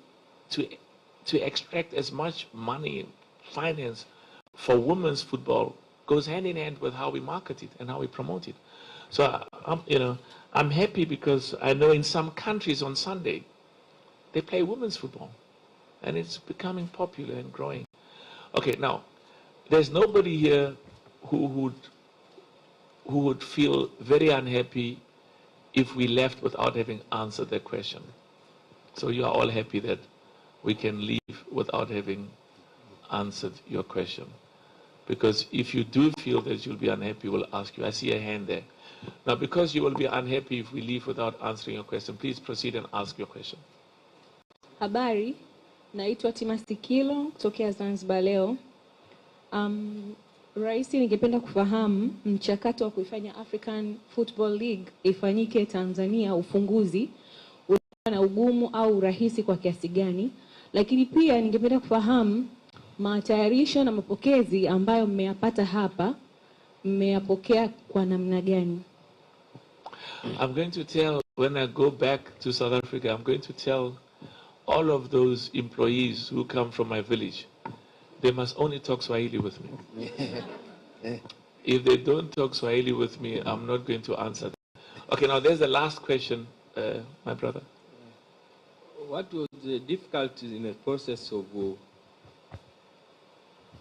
extract as much money, finance for women's football goes hand in hand with how we market it and how we promote it. So I'm happy because I know in some countries on Sunday they play women's football, and it's becoming popular and growing. Okay, now there's nobody here who would feel very unhappy if we left without having answered the question. So you are all happy that we can leave without having answered your question. Because if you do feel that you'll be unhappy, we'll ask you. I see a hand there. Now, because you will be unhappy if we leave without answering your question, please proceed and ask your question. Habari, naitwa Timasikilo kutokea Zanzibar leo. Raisi, ningependa kufahamu mchakato wa kuifanya African Football League ifanyike Tanzania ufunguzi unakuwa na ugumu au urahisi kwa kiasi gani? Lakini pia ningependa kufahamu matayarisho na mapokezi ambayo mmeyapata hapa, mmeyapokea kwa namna gani? I'm going to tell, when I go back to South Africa, I'm going to tell all of those employees who come from my village, they must only talk Swahili with me. If they don't talk Swahili with me, I'm not going to answer them. Okay, now there's the last question, my brother. What was the difficulties in the process of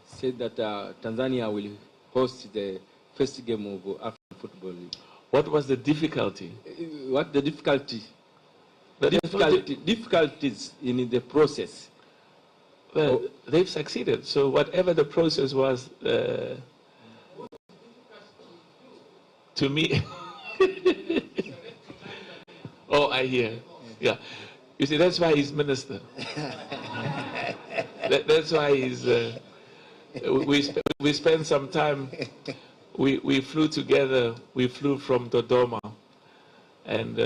said that Tanzania will host the first game of African Football League? What was the difficulty? What the difficulty? Difficulties in the process. Well, they've succeeded. So whatever the process was, to me, oh, I hear. Yeah. You see, that's why he's minister. That's why he's, we spent some time, we flew together, we flew from Dodoma, and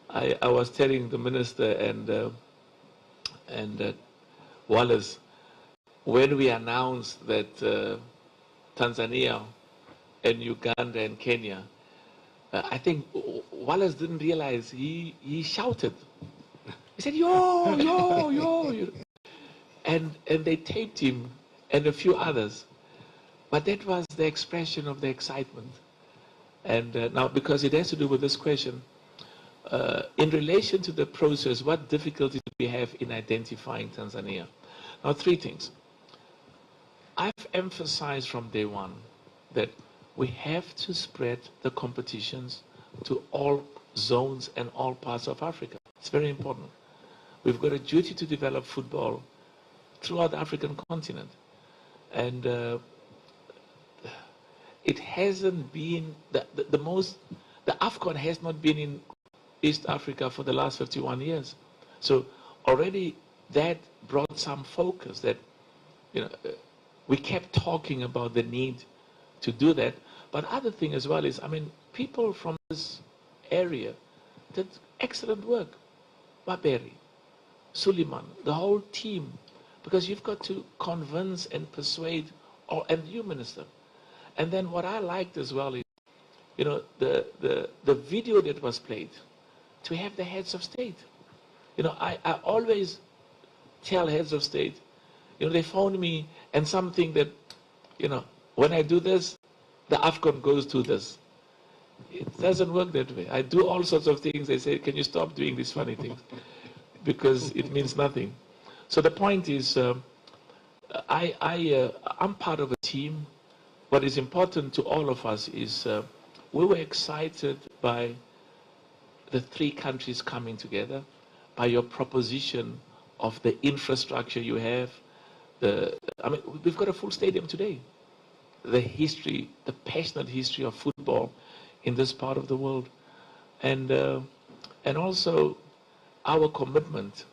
I was telling the minister and Wallace, when we announced that Tanzania and Uganda and Kenya, I think Wallace didn't realize, he shouted. He said, yo, yo, yo. And they taped him and a few others. But that was the expression of the excitement. And now, because it has to do with this question, in relation to the process, what difficulties do we have in identifying Tanzania? Now, three things. I've emphasized from day one that we have to spread the competitions to all zones and all parts of Africa. It's very important. We've got a duty to develop football throughout the African continent. And it hasn't been, the AFCON has not been in East Africa for the last 51 years. So already that brought some focus that, you know, we kept talking about the need to do that. But other thing as well is, I mean, people from this area did excellent work. Baberi, Suleiman, the whole team, because you've got to convince and persuade, and you, Minister. And then what I liked as well is, you know, the video that was played, to have the heads of state. You know, I always tell heads of state, you know, they phone me and something that, you know, when I do this, the AFCON goes to this. It doesn't work that way. I do all sorts of things. They say, can you stop doing these funny things? Because it means nothing. So the point is, I'm part of a team. What is important to all of us is we were excited by the 3 countries coming together, by your proposition of the infrastructure you have. I mean, we've got a full stadium today. The history, the passionate history of football in this part of the world, and also our commitment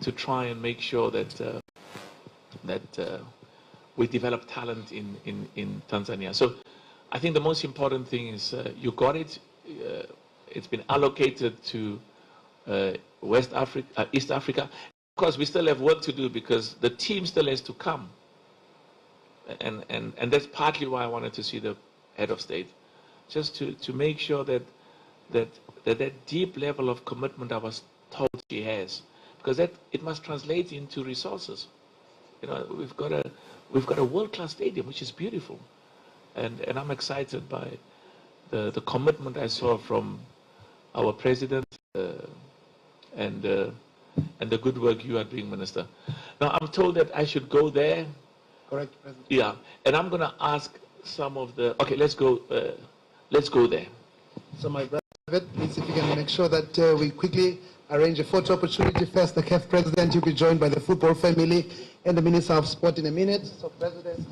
to try and make sure that we develop talent in Tanzania. So I think the most important thing is you got it. It's been allocated to West Africa, East Africa. Of course, we still have work to do because the team still has to come. And that's partly why I wanted to see the head of state, just to make sure that deep level of commitment I was told she has, because that it must translate into resources. You know, we've got a world-class stadium, which is beautiful, and I'm excited by the commitment I saw from our president and the good work you are doing, Minister. Now I'm told that I should go there. Correct, President. Yeah, and I'm going to ask some of the. Okay, let's go there. So my brother, please, if you can make sure that we quickly arrange a photo opportunity. First, the CAF President will be joined by the football family and the Minister of Sport in a minute. So, President.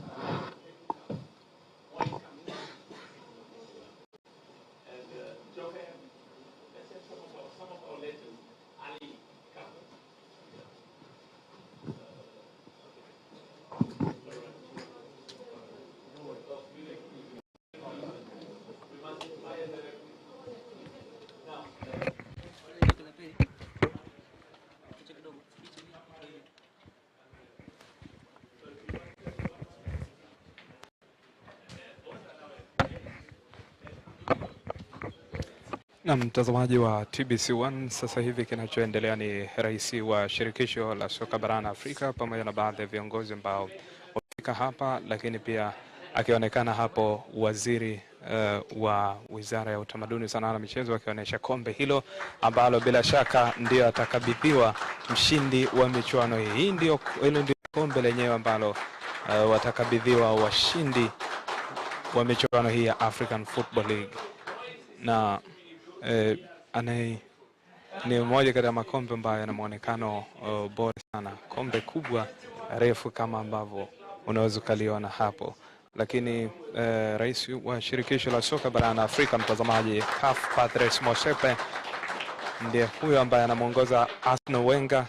Na mtazamaji wa TBC1, sasa hivi kinachoendelea ni rais wa shirikisho la soka barani Afrika pamoja na baadhi ya viongozi ambao wamefika hapa, lakini pia akionekana hapo waziri wa Wizara ya Utamaduni, Sanaa na Michezo, akionyesha kombe hilo ambalo bila shaka ndio atakabidhiwa mshindi wa michuano hii. Hilo ndio kombe lenyewe ambalo watakabidhiwa washindi wa michuano hii ya African Football League. Na ni mmoja kati ya makombe ambayo yana muonekano bora sana, kombe kubwa refu kama ambavyo unaweza kaliona hapo. Lakini rais wa shirikisho la soka barani Afrika, mtazamaji, CAF, Patrice Motsepe, ndiye huyo ambaye anamuongoza Arsene Wenger,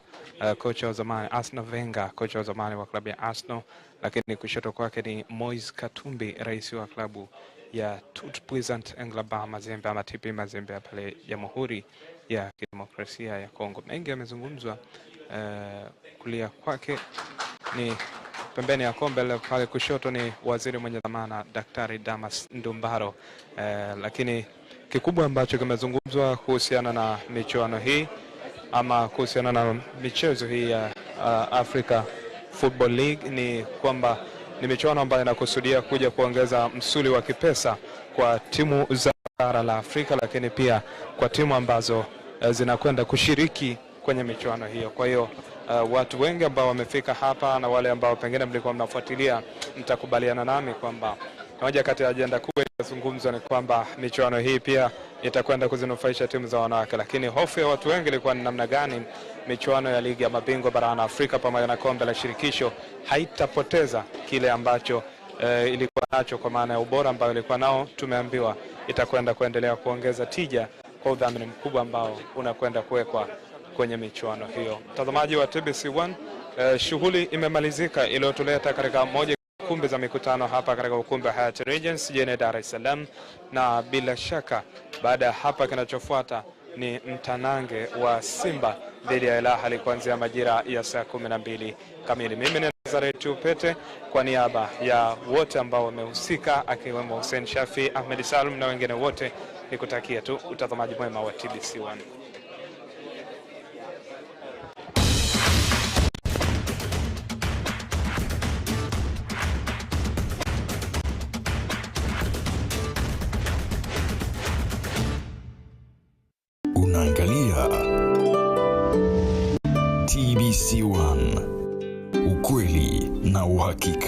kocha wa zamani, Arsene Wenger, kocha wa zamani wa klabu ya Arsenal. Lakini kushoto kwake ni Moise Katumbi, rais wa klabu ya Tout Puissant Englebert Mazembe ama TP Mazembe pale Jamhuri ya Kidemokrasia ya Kongo. Mengi yamezungumzwa. Kulia kwake ni pembeni ya kombe, pale kushoto ni waziri mwenye dhamana Daktari Damas Ndumbaro. Lakini kikubwa ambacho kimezungumzwa kuhusiana na michuano hii ama kuhusiana na michezo hii ya Africa Football League ni kwamba ni michuano ambayo inakusudia kuja kuongeza msuli wa kipesa kwa timu za bara la Afrika, lakini pia kwa timu ambazo zinakwenda kushiriki kwenye michuano hiyo. Kwa hiyo watu wengi ambao wamefika hapa na wale ambao pengine mlikuwa mnafuatilia, mtakubaliana nami kwamba moja kati ya ajenda kubwa inazungumzwa ni kwamba michuano hii pia itakwenda kuzinufaisha timu za wanawake. Lakini hofu ya watu wengi ilikuwa ni namna gani michuano ya ligi ya mabingwa barani Afrika pamoja na kombe la shirikisho haitapoteza kile ambacho ilikuwa nacho, kwa maana ya ubora ambao ilikuwa nao. Tumeambiwa itakwenda kuendelea kuongeza tija kwa udhamini mkubwa ambao unakwenda kuwekwa kwenye michuano hiyo. Mtazamaji wa TBC1, shughuli imemalizika iliyotuleta katika moja kumbi za mikutano hapa katika ukumbi wa Hyatt Regency jijini Dar es Salaam, na bila shaka baada ya hapa kinachofuata ni mtanange wa Simba dhidi ya Al Ahly kuanzia majira ya saa 12 kamili. Mimi Nazareth Upete kwa niaba ya wote ambao wamehusika akiwemo Hussein Shafi, Ahmed Salum na wengine wote, nikutakia tu utazamaji mwema wa TBC1. Unaangalia TBC1, ukweli na uhakika.